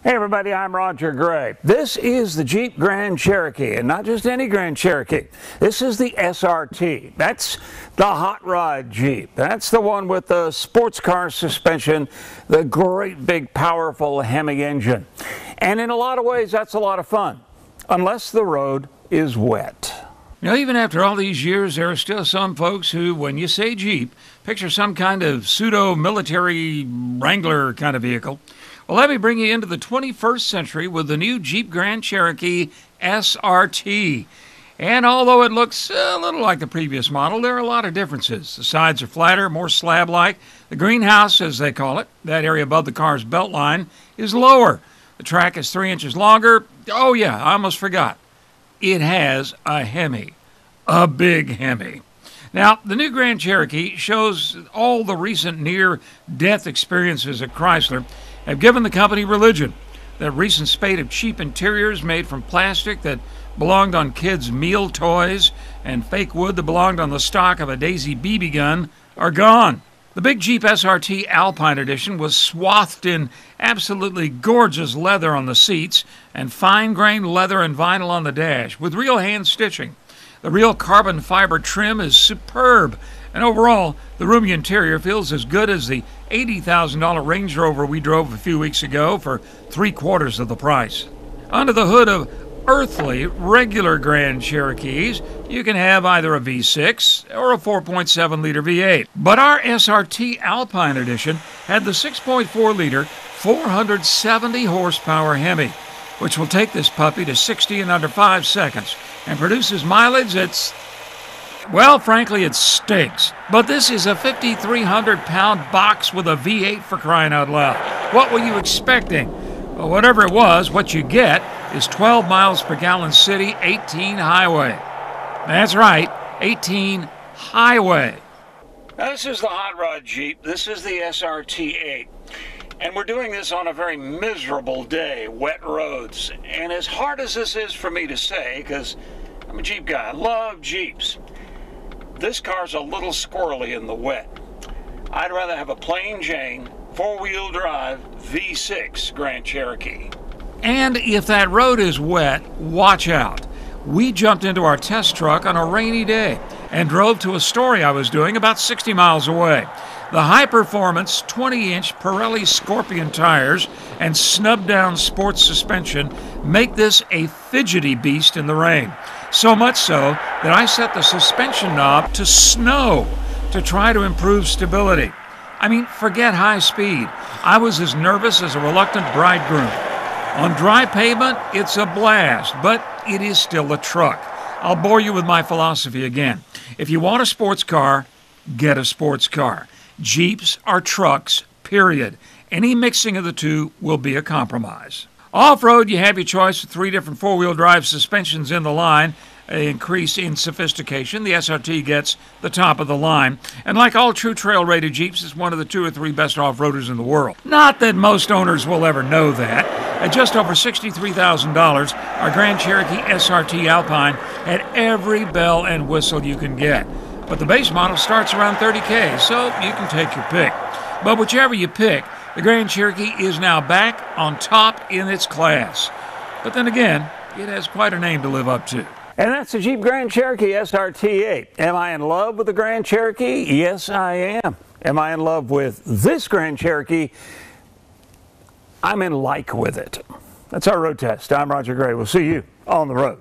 Hey everybody, I'm Roger Gray. This is the Jeep Grand Cherokee, and not just any Grand Cherokee. This is the SRT. That's the hot rod Jeep. That's the one with the sports car suspension, the great big powerful Hemi engine. And in a lot of ways, that's a lot of fun, unless the road is wet. Now, even after all these years, there are still some folks who, when you say Jeep, picture some kind of pseudo-military Wrangler kind of vehicle. Well, let me bring you into the 21st century with the new Jeep Grand Cherokee SRT. And although it looks a little like the previous model, there are a lot of differences. The sides are flatter, more slab-like. The greenhouse, as they call it, that area above the car's belt line, is lower. The track is 3 inches longer. Oh yeah, I almost forgot. It has a Hemi, a big Hemi. Now, the new Grand Cherokee shows all the recent near-death experiences at Chrysler have given the company religion. That recent spate of cheap interiors made from plastic that belonged on kids' meal toys and fake wood that belonged on the stock of a Daisy BB gun are gone. The big Jeep SRT Alpine Edition was swathed in absolutely gorgeous leather on the seats and fine-grained leather and vinyl on the dash with real hand stitching. The real carbon fiber trim is superb, and overall, the roomy interior feels as good as the $80,000 Range Rover we drove a few weeks ago for 3/4 of the price. Under the hood of earthly, regular Grand Cherokees, you can have either a V6 or a 4.7-liter V8. But our SRT Alpine Edition had the 6.4-liter, 470-horsepower Hemi, which will take this puppy to 60 in under 5 seconds and produces mileage that's, well, frankly, it stinks. But this is a 5,300-pound box with a V8 for crying out loud. What were you expecting? Well, whatever it was, what you get is 12 miles per gallon city, 18 highway. That's right, 18 highway. Now, this is the hot rod Jeep. This is the SRT8. And we're doing this on a very miserable day, wet roads. And as hard as this is for me to say, because I'm a Jeep guy, I love Jeeps, this car's a little squirrely in the wet. I'd rather have a plain Jane, four-wheel drive, V6 Grand Cherokee. And if that road is wet, watch out. We jumped into our test truck on a rainy day and drove to a story I was doing about 60 miles away. The high-performance 20-inch Pirelli Scorpion tires and snub-down sports suspension make this a fidgety beast in the rain. So much so that I set the suspension knob to snow to try to improve stability. I mean, forget high speed. I was as nervous as a reluctant bridegroom. On dry pavement, it's a blast, but it is still a truck. I'll bore you with my philosophy again. If you want a sports car, get a sports car. Jeeps are trucks, period. Any mixing of the two will be a compromise. Off-road, you have your choice of 3 different four-wheel drive suspensions in the line. An increase in sophistication, the SRT gets the top of the line. And like all true trail-rated Jeeps, it's one of the 2 or 3 best off-roaders in the world. Not that most owners will ever know that. At just over $63,000, our Grand Cherokee SRT Alpine had every bell and whistle you can get. But the base model starts around $30K, so you can take your pick. But whichever you pick, the Grand Cherokee is now back on top in its class. But then again, it has quite a name to live up to. And that's the Jeep Grand Cherokee SRT8. Am I in love with the Grand Cherokee? Yes, I am. Am I in love with this Grand Cherokee? I'm in like with it. That's our road test. I'm Roger Gray. We'll see you on the road.